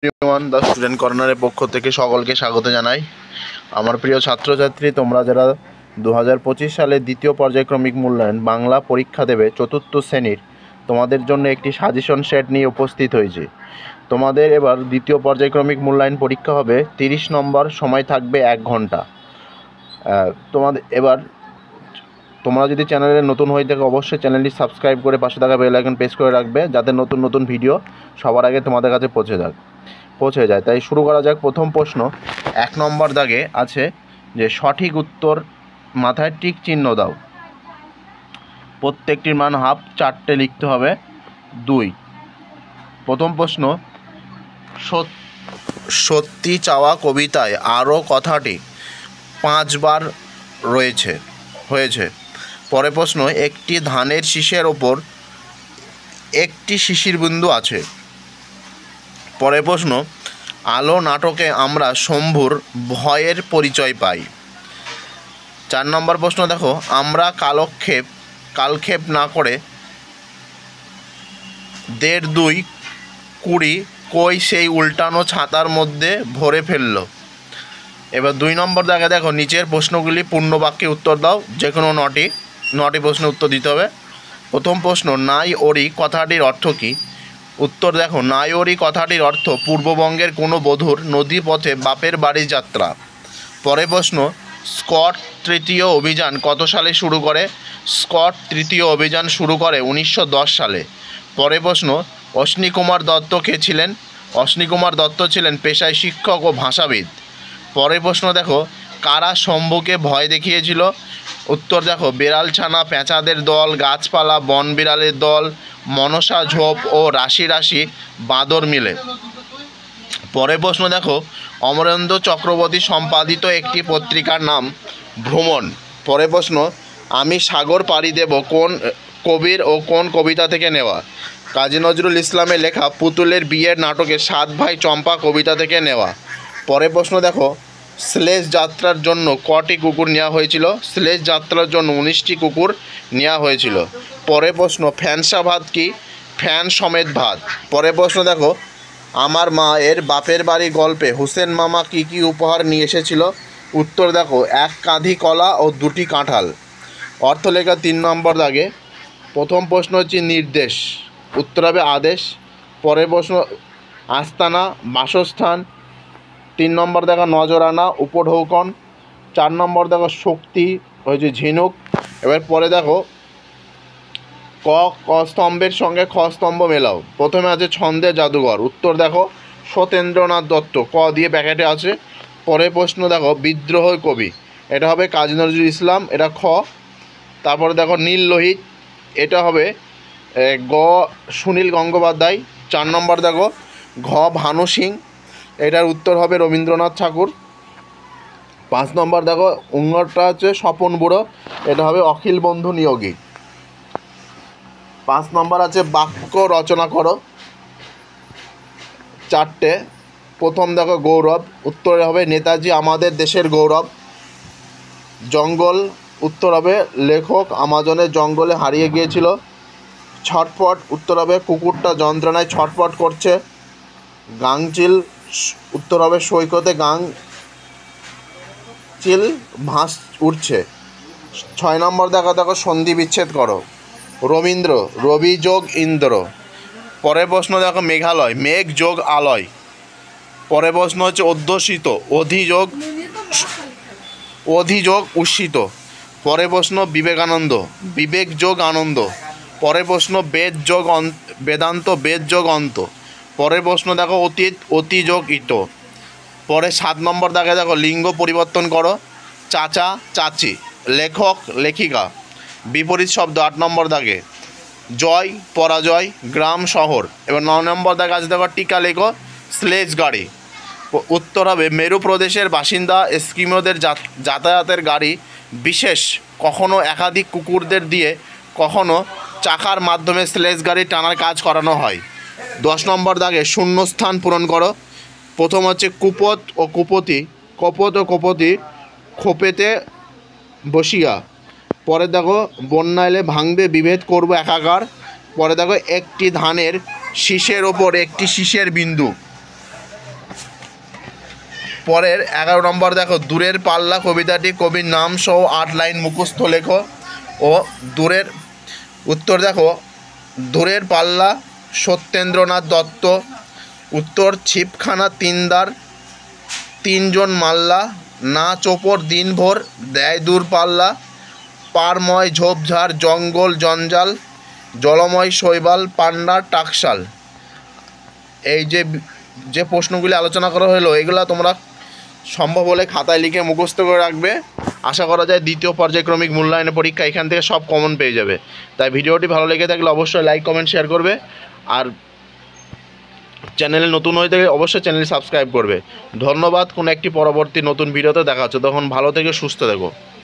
Everyone, the student কর্নারের পক্ষ থেকে সকলকে স্বাগত জানাই। আমার প্রিয় ছাত্রছাত্রী, তোমরা যারা 2025 সালে দ্বিতীয় পর্যায়ক্রমিক মূল্যায়ন বাংলা পরীক্ষা দেবে চতুর্থ শ্রেণীর, তোমাদের জন্য একটি সাজেশন সেট নিয়ে উপস্থিত হয়েছে। তোমাদের এবার দ্বিতীয় পর্যায়ক্রমিক মূল্যায়ন পরীক্ষা হবে 30 নম্বর, সময় থাকবে 1 ঘন্টা। তোমরা যদি চ্যানেলে নতুন হয়ে থাকে অবশ্যই চ্যানেলটি সাবস্ক্রাইব করে পাশে থাকা বেল আইকন প্রেস করে রাখবে, যাতে নতুন নতুন ভিডিও সবার আগে তোমাদের কাছে পৌঁছে যায়। তাই শুরু করা যাক। প্রথম প্রশ্ন 1 নম্বর দাগে আছে যে সঠিক উত্তর মাথায় টিক চিহ্ন দাও। প্রত্যেকটির মান হাফ, 4টে লিখতে হবে। 2 প্রথম প্রশ্ন, সত্যি চাওয়া কবিতায় আরও কথাটি 5 বার হয়েছে। পরের প্রশ্ন, একটি ধানের শীষের ওপর একটি শিশির বিন্দু আছে। পরের প্রশ্ন, আলো নাটকে আমরা শম্ভুর ভয়ের পরিচয় পাই। 4 নম্বর প্রশ্ন দেখো, আমরা কালক্ষেপ না করে 1.5 20 কই সেই উল্টানো ছাতার মধ্যে ভরে ফেললো। এবার 2 নম্বর দাগে দেখো, নিচের প্রশ্নগুলি পূর্ণ বাক্যে উত্তর দাও। যে কোনো 9টি প্রশ্নের উত্তর দিতে হবে। প্রথম প্রশ্ন, নাই ওরি কথাটির অর্থ কী? উত্তর দেখো, নাই ওরি কথাটির অর্থ পূর্ববঙ্গের কোনো বধূর নদীপথে বাপের বাড়ি যাত্রা। পরের প্রশ্ন, স্কট তৃতীয় অভিযান কত সালে শুরু করে? স্কট তৃতীয় অভিযান শুরু করে 1910 সালে। পরের প্রশ্ন, অশ্বিনী কুমার দত্ত কে ছিলেন? অশ্বিনী কুমার দত্ত ছিলেন পেশায় শিক্ষক ও ভাষাবিদ। পরের প্রশ্ন দেখো, কারা শম্ভুকে ভয় দেখিয়েছিল? উত্তর দেখো, বেড়াল ছানা, পেঁচাদের দল, গাছপালা, বন বিড়ালের দল, মনসা ঝোপ ও রাশি রাশি বাঁদর মিলে। পরের প্রশ্ন দেখো, অমরেন্দ্র চক্রবর্তী সম্পাদিত একটি পত্রিকার নাম ভ্রমণ। পরের প্রশ্ন, আমি সাগর পাড়ি দেব কোন কবির ও কোন কবিতা থেকে নেওয়া? কাজী নজরুল ইসলামের লেখা পুতুলের বিয়ের নাটকের 7 ভাই চম্পা কবিতা থেকে নেওয়া। পরের প্রশ্ন দেখো, স্লেজ যাত্রার জন্য কটি কুকুর নেওয়া হয়েছিল? স্লেজ যাত্রার জন্য 19টি কুকুর নেওয়া হয়েছিল। পরের প্রশ্ন, ফ্যানসা ভাত কি? ফ্যান সমেত ভাত। পরের প্রশ্ন দেখো, আমার মা এর বাপের বাড়ি গল্পে হোসেন মামা কি কি উপহার নিয়ে এসেছিল? উত্তর দেখো, 1 কাঁধি কলা ও 2টি কাঁঠাল। অর্থলেখা 3 নম্বর দাগে। প্রথম প্রশ্ন হচ্ছে নির্দেশ, উত্তর হবে আদেশ। পরের প্রশ্ন, আস্তানা বাসস্থান। 3 নম্বর দেখো নজরানা উপঢৌকন। 4 নম্বর দেখো শক্তি হয়েছে ঝিনুক। এবার পরে দেখো ক স্তম্ভের সঙ্গে খ স্তম্ভ মেলাও। প্রথমে আছে ছন্দের জাদুঘর। উত্তর দেখো সত্যেন্দ্রনাথ দত্ত, ক দিয়ে প্যাকেটে আছে। পরের প্রশ্ন দেখো বিদ্রোহ কবি, এটা হবে কাজী নজরুল ইসলাম, এটা খ। তারপরে দেখো নীল লোহিত, এটা হবে গ সুনীল গঙ্গোপাধ্যায়। 4 নম্বর দেখো ঘ ভানু সিং, এটার উত্তর হবে রবীন্দ্রনাথ ঠাকুর। 5 নম্বর দেখো উঙ্গরটা হচ্ছে স্বপন বুড়ো, এটা হবে অখিল বন্ধু নিয়োগী। 5 নম্বর আছে বাক্য রচনা করো 4টে। প্রথম দেখো গৌরব, উত্তরে হবে নেতাজি আমাদের দেশের গৌরব। জঙ্গল, উত্তর হবে লেখক আমাজনের জঙ্গলে হারিয়ে গিয়েছিল। ছটফট, উত্তর হবে কুকুরটা যন্ত্রণায় ছটফট করছে। গাংচিল, উত্তর হবে সৈকতে গাংচিল ভাস উঠছে। 6 নম্বর দেখো সন্ধি বিচ্ছেদ করো। রবীন্দ্র, রবি যোগ ইন্দ্র। পরের প্রশ্ন দেখো মেঘালয়, মেঘ যোগ আলয়। পরের প্রশ্ন হচ্ছে অধ্যুষিত, অধিযোগ উষিত। পরের প্রশ্ন বিবেকানন্দ, বিবেক যোগ আনন্দ। পরের প্রশ্ন বেদ যোগ বেদান্ত, বেদ যোগ অন্ত। পরের প্রশ্ন দেখো অতীত, অতি যোগ ইত। পরে 7 নম্বর দাগে দেখো লিঙ্গ পরিবর্তন করো। চাচা চাচি, লেখক লেখিকা। বিপরীত শব্দ 8 নম্বর দাগে জয় পরাজয়, গ্রাম শহর। এবার 9 নম্বর দাগে আছে দেখো টিকা লেখো স্লেজ গাড়ি। উত্তর হবে মেরু প্রদেশের বাসিন্দা এস্কিমোদের যাতায়াতের গাড়ি বিশেষ, কখনো একাধিক কুকুরদের দিয়ে কখনো চাকার মাধ্যমে স্লেজ গাড়ি টানার কাজ করানো হয়। 10 নম্বর দাগে শূন্যস্থান পূরণ করো। প্রথম হচ্ছে কুপত ও কুপতি, কপত ও কপতি খোপেতে বসিয়া। পরে দেখো বন্যা এলে ভাঙবে বিভেদ করব একাকার। পরে দেখো একটি ধানের শীষের ওপর একটি শীষের বিন্দু। পরের 11 নম্বর দেখো, দূরের পাল্লা কবিতাটি কবির নাম সহ 8 লাইন মুখস্থ লেখো। ও দূরের উত্তর দেখো, দূরের পাল্লা সত্যেন্দ্রনাথ দত্ত। উত্তর, ছিপখানা তিনদার, তিনজন মাল্লা, নাচ ওপর দিনভর দেয় দূর পাল্লা, পারময় ঝোপঝাড় জঙ্গল জঞ্জাল, জলময় শৈবাল পান্ডা টাকশাল। এই যে প্রশ্নগুলি আলোচনা করা হলো, এগুলো তোমরা সম্ভব হলে খাতায় লিখে মুখস্থ করে রাখবে। আশা করা যায় দ্বিতীয় পর্যায়ক্রমিক মূল্যায়নের পরীক্ষা এখান থেকে সব কমন পেয়ে যাবে। তাই ভিডিওটি ভালো লেগে থাকলে অবশ্যই লাইক কমেন্ট শেয়ার করবে, আর চ্যানেলে নতুন হয়ে থাকলে অবশ্যই চ্যানেল সাবস্ক্রাইব করবে। ধন্যবাদ। কোনো একটি পরবর্তী নতুন ভিডিওতে দেখা হচ্ছে, তখন ভালো থেকে সুস্থ থেকো।